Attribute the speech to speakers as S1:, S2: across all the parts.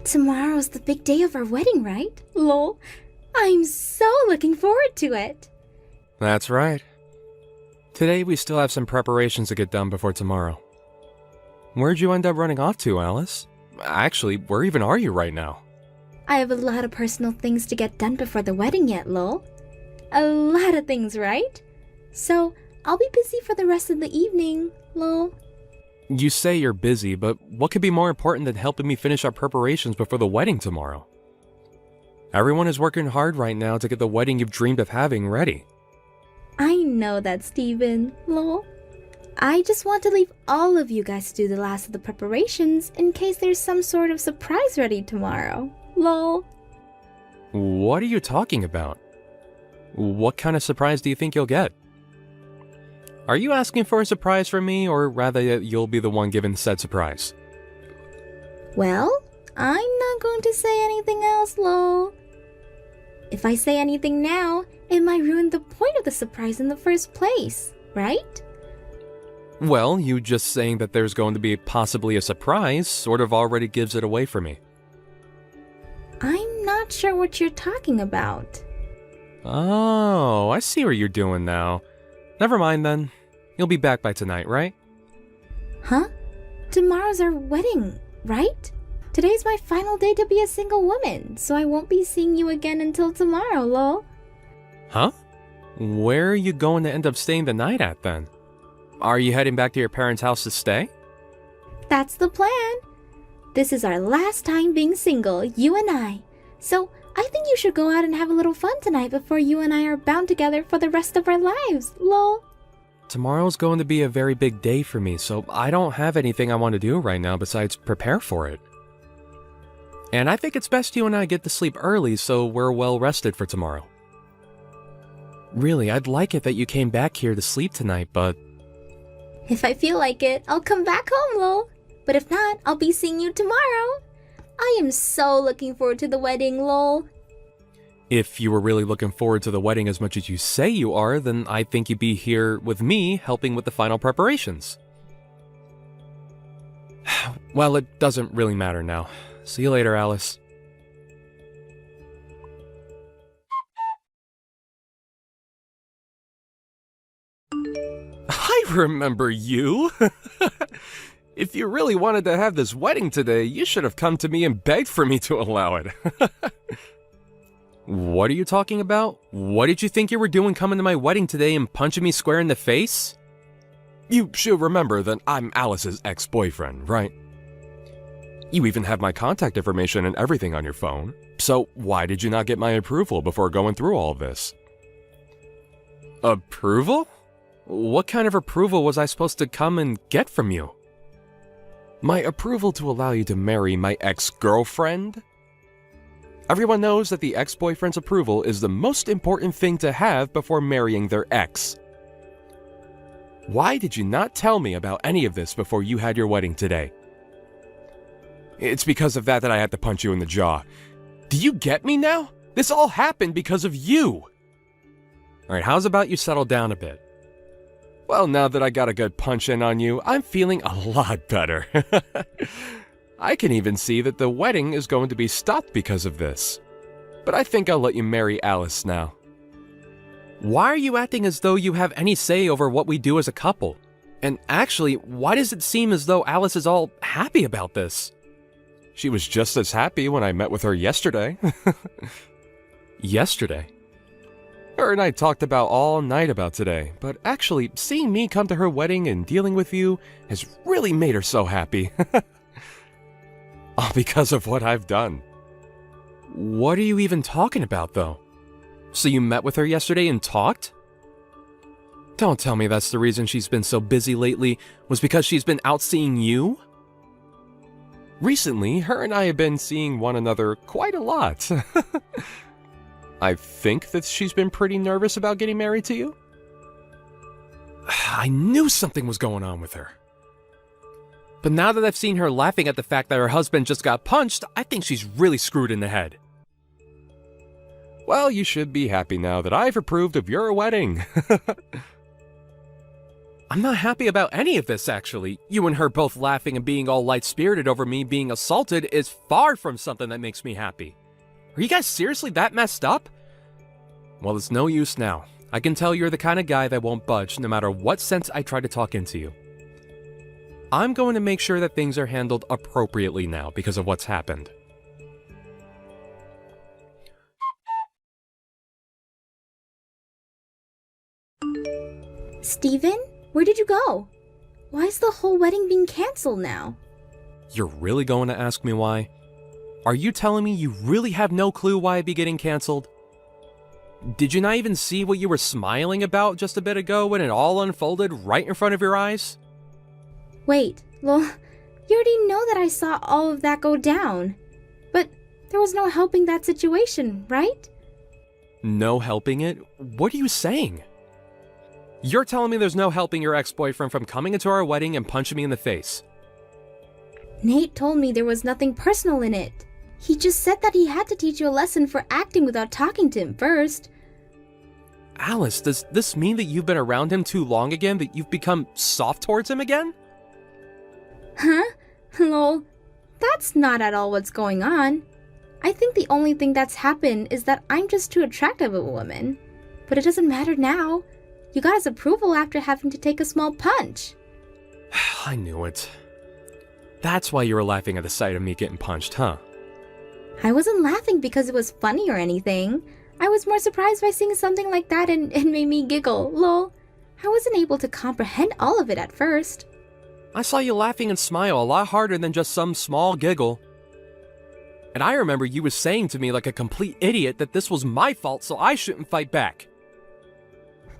S1: Tomorrow's the big day of our wedding, right? Lol. I'm so looking forward to it.
S2: That's right. Today we still have some preparations to get done before tomorrow. Where'd you end up running off to, Alice? Actually, where even are you right now?
S1: I have a lot of personal things to get done before the wedding yet, lol. A lot of things, right? So, I'll be busy for the rest of the evening, lol.
S2: You say you're busy, but what could be more important than helping me finish our preparations before the wedding tomorrow? Everyone is working hard right now to get the wedding you've dreamed of having ready.
S1: I know that, Steven, lol. I just want to leave all of you guys to do the last of the preparations in case there's some sort of surprise ready tomorrow, lol.
S2: What are you talking about? What kind of surprise do you think you'll get? Are you asking for a surprise from me, or rather that you'll be the one given said surprise?
S1: Well, I'm not going to say anything else, lol. If I say anything now, it might ruin the point of the surprise in the first place, right?
S2: Well, you just saying that there's going to be possibly a surprise sort of already gives it away for me.
S1: I'm not sure what you're talking about.
S2: Oh, I see what you're doing now. Never mind then. You'll be back by tonight, right?
S1: Huh? Tomorrow's our wedding, right? Today's my final day to be a single woman, so I won't be seeing you again until tomorrow, lol.
S2: Huh? Where are you going to end up staying the night at then? Are you heading back to your parents' house to stay?
S1: That's the plan. This is our last time being single, you and I. So I think you should go out and have a little fun tonight before you and I are bound together for the rest of our lives, lol.
S2: Tomorrow's going to be a very big day for me, so I don't have anything I want to do right now besides prepare for it. And I think it's best you and I get to sleep early so we're well rested for tomorrow. Really, I'd like it that you came back here to sleep tonight, but...
S1: If I feel like it, I'll come back home, lol. But if not, I'll be seeing you tomorrow. I am so looking forward to the wedding, lol.
S2: If you were really looking forward to the wedding as much as you say you are, then I think you'd be here with me helping with the final preparations. Well, it doesn't really matter now. See you later, Alice. I remember you! If you really wanted to have this wedding today, you should have come to me and begged for me to allow it. What are you talking about? What did you think you were doing coming to my wedding today and punching me square in the face? You should remember that I'm Alice's ex-boyfriend, right? You even have my contact information and everything on your phone. So why did you not get my approval before going through all of this? Approval? What kind of approval was I supposed to come and get from you? My approval to allow you to marry my ex-girlfriend? Everyone knows that the ex-boyfriend's approval is the most important thing to have before marrying their ex. Why did you not tell me about any of this before you had your wedding today? It's because of that I had to punch you in the jaw. Do you get me now? This all happened because of you! Alright, how's about you settle down a bit? Well, now that I got a good punch in on you, I'm feeling a lot better. I can even see that the wedding is going to be stopped because of this. But I think I'll let you marry Alice now. Why are you acting as though you have any say over what we do as a couple? And actually, why does it seem as though Alice is all happy about this? She was just as happy when I met with her yesterday. Yesterday? Her and I talked about all night about today, but actually, seeing me come to her wedding and dealing with you has really made her so happy. All because of what I've done. What are you even talking about, though? So you met with her yesterday and talked? Don't tell me that's the reason she's been so busy lately, was because she's been out seeing you? Recently, her and I have been seeing one another quite a lot. I think that she's been pretty nervous about getting married to you. I knew something was going on with her. But now that I've seen her laughing at the fact that her husband just got punched, I think she's really screwed in the head. Well, you should be happy now that I've approved of your wedding. I'm not happy about any of this, actually. You and her both laughing and being all light-spirited over me being assaulted is far from something that makes me happy. Are you guys seriously that messed up? Well, it's no use now. I can tell you're the kind of guy that won't budge no matter what sense I try to talk into you. I'm going to make sure that things are handled appropriately now because of what's happened.
S1: Steven, where did you go? Why is the whole wedding being canceled now?
S2: You're really going to ask me why? Are you telling me you really have no clue why it'd be getting canceled? Did you not even see what you were smiling about just a bit ago when it all unfolded right in front of your eyes?
S1: Wait, well, you already know that I saw all of that go down. But there was no helping that situation, right?
S2: No helping it? What are you saying? You're telling me there's no helping your ex-boyfriend from coming into our wedding and punching me in the face?
S1: Nate told me there was nothing personal in it. He just said that he had to teach you a lesson for acting without talking to him first.
S2: Alice, does this mean that you've been around him too long again, that you've become soft towards him again?
S1: Huh? Lol, that's not at all what's going on. I think the only thing that's happened is that I'm just too attractive of a woman. But it doesn't matter now. You got his approval after having to take a small punch.
S2: I knew it. That's why you were laughing at the sight of me getting punched, huh?
S1: I wasn't laughing because it was funny or anything. I was more surprised by seeing something like that and it made me giggle, lol. I wasn't able to comprehend all of it at first.
S2: I saw you laughing and smile a lot harder than just some small giggle. And I remember you was saying to me like a complete idiot that this was my fault so I shouldn't fight back.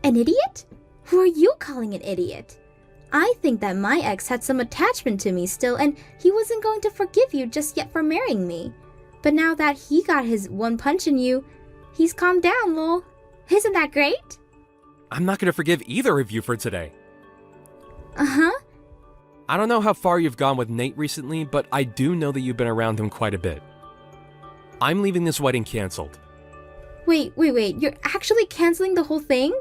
S1: An idiot? Who are you calling an idiot? I think that my ex had some attachment to me still and he wasn't going to forgive you just yet for marrying me. But now that he got his one punch in you, he's calmed down, lol. Isn't that great?
S2: I'm not going to forgive either of you for today.
S1: Uh-huh.
S2: I don't know how far you've gone with Nate recently, but I do know that you've been around him quite a bit. I'm leaving this wedding canceled.
S1: Wait. You're actually canceling the whole thing?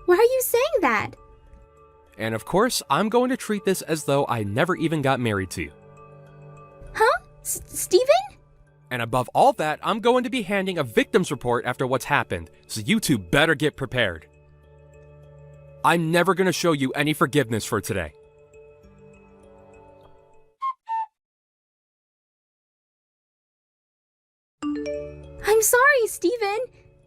S1: Why are you saying that?
S2: And of course, I'm going to treat this as though I never even got married to you.
S1: Huh? Steven?
S2: And above all that, I'm going to be handing a victim's report after what's happened, so you two better get prepared. I'm never going to show you any forgiveness for today.
S1: I'm sorry, Steven.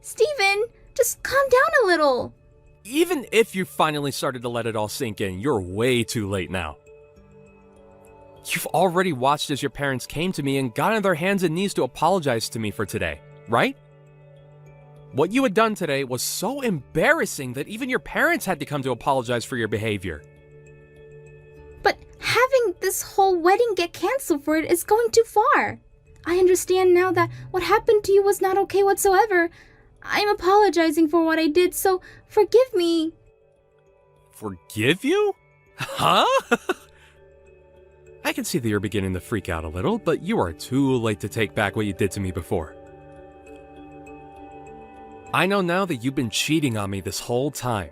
S1: Steven, just calm down a little.
S2: Even if you finally started to let it all sink in, you're way too late now. You've already watched as your parents came to me and got on their hands and knees to apologize to me for today, right? What you had done today was so embarrassing that even your parents had to come to apologize for your behavior.
S1: But having this whole wedding get canceled for it is going too far. I understand now that what happened to you was not okay whatsoever. I'm apologizing for what I did, so forgive me.
S2: Forgive you? Huh? I can see that you're beginning to freak out a little, but you are too late to take back what you did to me before. I know now that you've been cheating on me this whole time.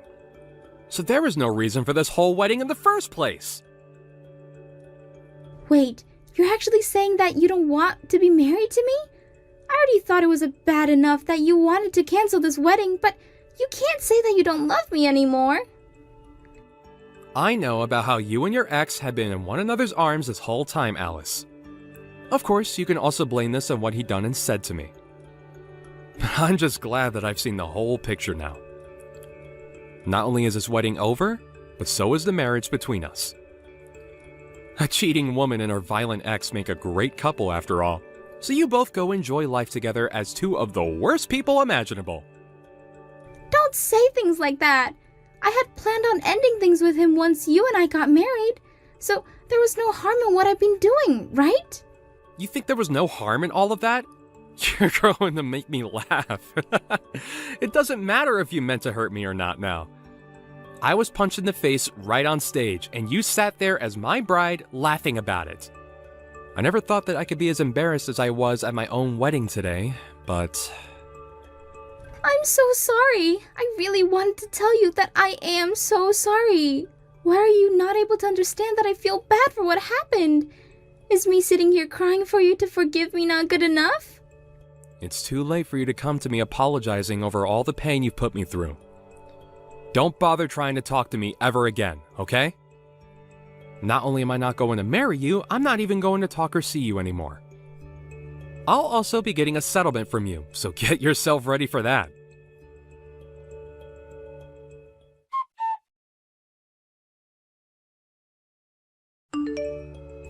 S2: So there was no reason for this whole wedding in the first place.
S1: Wait, you're actually saying that you don't want to be married to me? I already thought it was bad enough that you wanted to cancel this wedding, but you can't say that you don't love me anymore.
S2: I know about how you and your ex have been in one another's arms this whole time, Alice. Of course, you can also blame this on what he done and said to me. But I'm just glad that I've seen the whole picture now. Not only is this wedding over, but so is the marriage between us. A cheating woman and her violent ex make a great couple after all, so you both go enjoy life together as two of the worst people imaginable.
S1: Don't say things like that. I had planned on ending things with him once you and I got married, so there was no harm in what I've been doing, right?
S2: You think there was no harm in all of that? You're going to make me laugh. It doesn't matter if you meant to hurt me or not now. I was punched in the face right on stage, and you sat there as my bride laughing about it. I never thought that I could be as embarrassed as I was at my own wedding today, but...
S1: I'm so sorry. I really wanted to tell you that I am so sorry. Why are you not able to understand that I feel bad for what happened? Is me sitting here crying for you to forgive me not good enough?
S2: It's too late for you to come to me apologizing over all the pain you've put me through. Don't bother trying to talk to me ever again, okay? Not only am I not going to marry you, I'm not even going to talk or see you anymore. I'll also be getting a settlement from you, so get yourself ready for that.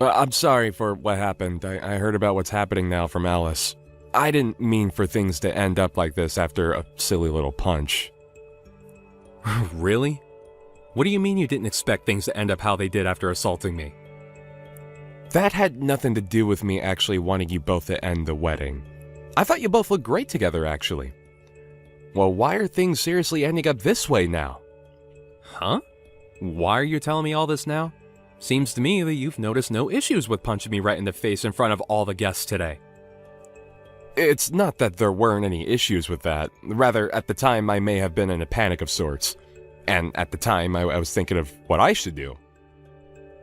S2: I'm sorry for what happened. I heard about what's happening now from Alice. I didn't mean for things to end up like this after a silly little punch. Really? What do you mean you didn't expect things to end up how they did after assaulting me? That had nothing to do with me actually wanting you both to end the wedding. I thought you both looked great together, actually. Well, why are things seriously ending up this way now? Huh? Why are you telling me all this now? Seems to me that you've noticed no issues with punching me right in the face in front of all the guests today. It's not that there weren't any issues with that. Rather, at the time, I may have been in a panic of sorts. And at the time, I was thinking of what I should do.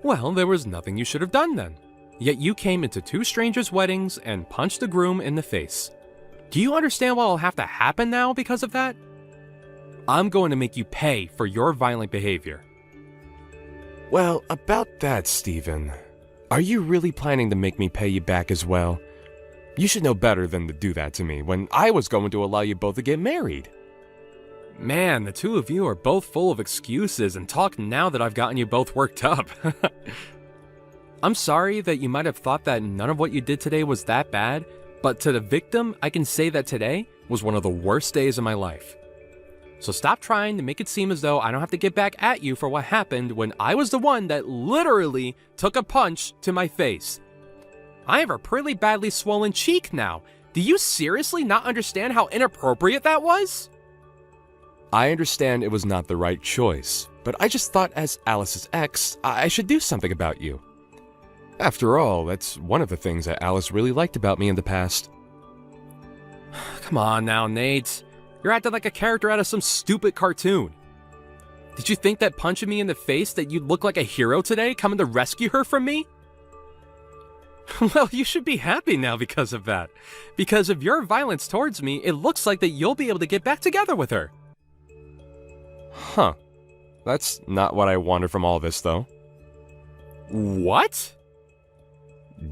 S2: Well, there was nothing you should have done then. Yet you came into two strangers' weddings and punched the groom in the face. Do you understand what will have to happen now because of that? I'm going to make you pay for your violent behavior. Well, about that, Steven. Are you really planning to make me pay you back as well? You should know better than to do that to me when I was going to allow you both to get married. Man, the two of you are both full of excuses and talk now that I've gotten you both worked up. I'm sorry that you might have thought that none of what you did today was that bad, but to the victim, I can say that today was one of the worst days of my life. So stop trying to make it seem as though I don't have to get back at you for what happened when I was the one that literally took a punch to my face. I have a pretty badly swollen cheek now. Do you seriously not understand how inappropriate that was? I understand it was not the right choice, but I just thought as Alice's ex, I should do something about you. After all, that's one of the things that Alice really liked about me in the past. Come on now, Nate. You're acting like a character out of some stupid cartoon. Did you think that punching me in the face that you'd look like a hero today coming to rescue her from me? Well, you should be happy now because of that. Because of your violence towards me, it looks like that you'll be able to get back together with her. Huh. That's not what I wanted from all this, though. What?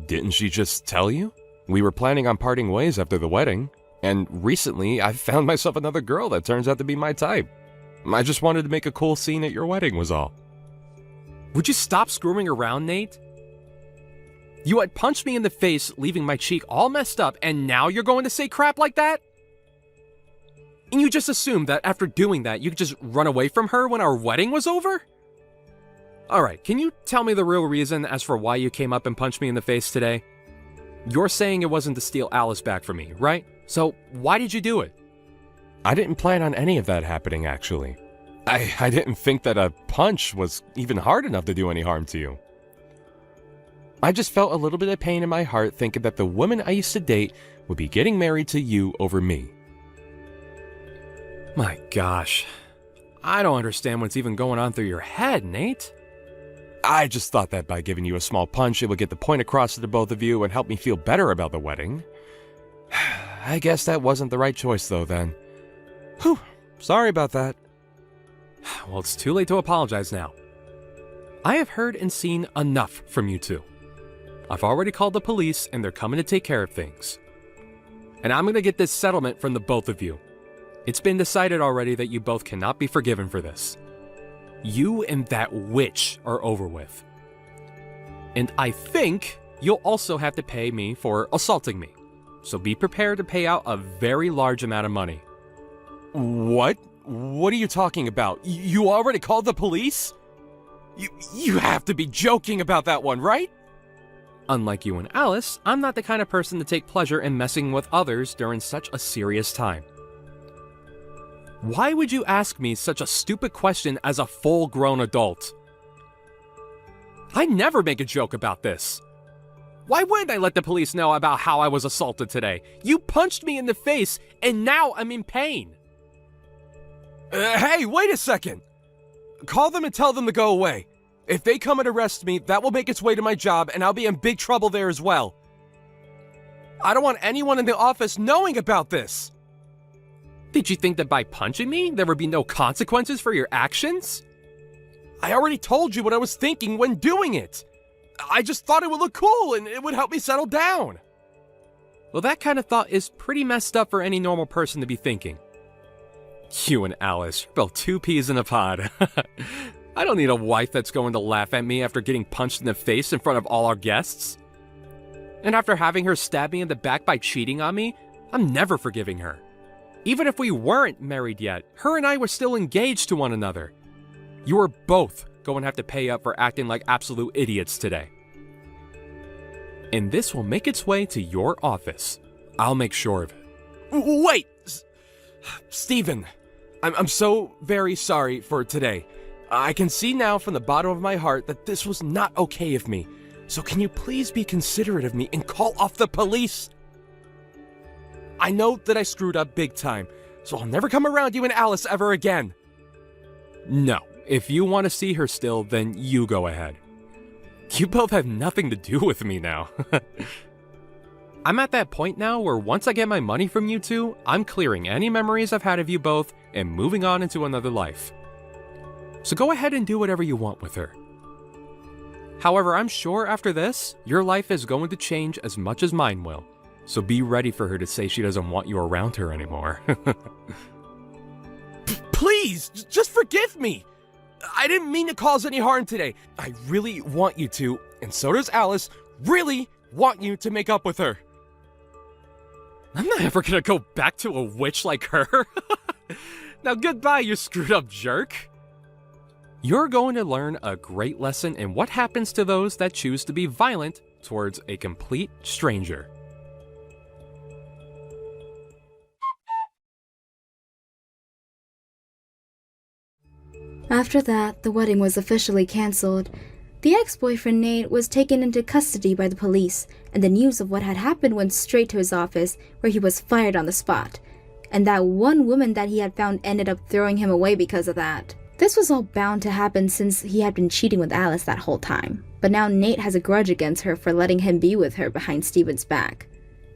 S2: Didn't she just tell you? We were planning on parting ways after the wedding, and recently I found myself another girl that turns out to be my type. I just wanted to make a cool scene at your wedding was all. Would you stop screwing around, Nate? You had punched me in the face, leaving my cheek all messed up, and now you're going to say crap like that? And you just assumed that after doing that, you could just run away from her when our wedding was over? Alright, can you tell me the real reason as for why you came up and punched me in the face today? You're saying it wasn't to steal Alice back from me, right? So, why did you do it? I didn't plan on any of that happening, actually. I didn't think that a punch was even hard enough to do any harm to you. I just felt a little bit of pain in my heart thinking that the woman I used to date would be getting married to you over me. My gosh. I don't understand what's even going on through your head, Nate. I just thought that by giving you a small punch, it would get the point across to the both of you and help me feel better about the wedding. I guess that wasn't the right choice, though, then. Whew. Sorry about that. Well, it's too late to apologize now. I have heard and seen enough from you two. I've already called the police, and they're coming to take care of things. And I'm going to get this settlement from the both of you. It's been decided already that you both cannot be forgiven for this. You and that witch are over with. And I think you'll also have to pay me for assaulting me. So be prepared to pay out a very large amount of money. What? What are you talking about? You already called the police? You have to be joking about that one, right? Unlike you and Alice, I'm not the kind of person to take pleasure in messing with others during such a serious time. Why would you ask me such a stupid question as a full-grown adult? I never make a joke about this. Why wouldn't I let the police know about how I was assaulted today? You punched me in the face, and now I'm in pain. Hey, wait a second! Call them and tell them to go away. If they come and arrest me, that will make its way to my job, and I'll be in big trouble there as well. I don't want anyone in the office knowing about this. Did you think that by punching me, there would be no consequences for your actions? I already told you what I was thinking when doing it. I just thought it would look cool and it would help me settle down. Well, that kind of thought is pretty messed up for any normal person to be thinking. You and Alice, you're both two peas in a pod. I don't need a wife that's going to laugh at me after getting punched in the face in front of all our guests. And after having her stab me in the back by cheating on me, I'm never forgiving her. Even if we weren't married yet, her and I were still engaged to one another. You are both going to have to pay up for acting like absolute idiots today. And this will make its way to your office. I'll make sure of it. Wait! Steven, I'm so very sorry for today. I can see now from the bottom of my heart that this was not okay of me. So can you please be considerate of me and call off the police? I know that I screwed up big time, so I'll never come around you and Alice ever again. No, if you want to see her still, then you go ahead. You both have nothing to do with me now. I'm at that point now where once I get my money from you two, I'm clearing any memories I've had of you both and moving on into another life. So go ahead and do whatever you want with her. However, I'm sure after this, your life is going to change as much as mine will. So be ready for her to say she doesn't want you around her anymore. Please, just forgive me. I didn't mean to cause any harm today. I really want you to, and so does Alice, really want you to make up with her. I'm not ever gonna go back to a witch like her. Now goodbye, you screwed up jerk. You're going to learn a great lesson in what happens to those that choose to be violent towards a complete stranger.
S1: After that, the wedding was officially cancelled. The ex-boyfriend Nate was taken into custody by the police, and the news of what had happened went straight to his office, where he was fired on the spot. And that one woman that he had found ended up throwing him away because of that. This was all bound to happen since he had been cheating with Alice that whole time. But now Nate has a grudge against her for letting him be with her behind Steven's back.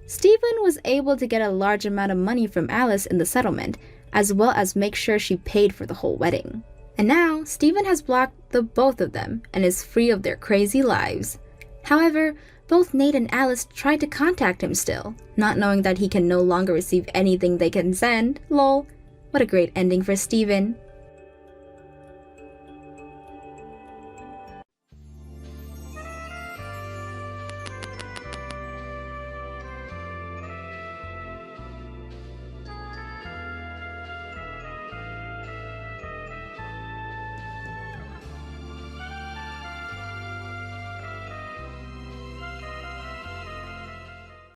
S1: Steven was able to get a large amount of money from Alice in the settlement, as well as make sure she paid for the whole wedding. And now, Steven has blocked the both of them and is free of their crazy lives. However, both Nate and Alice tried to contact him still, not knowing that he can no longer receive anything they can send. Lol. What a great ending for Steven.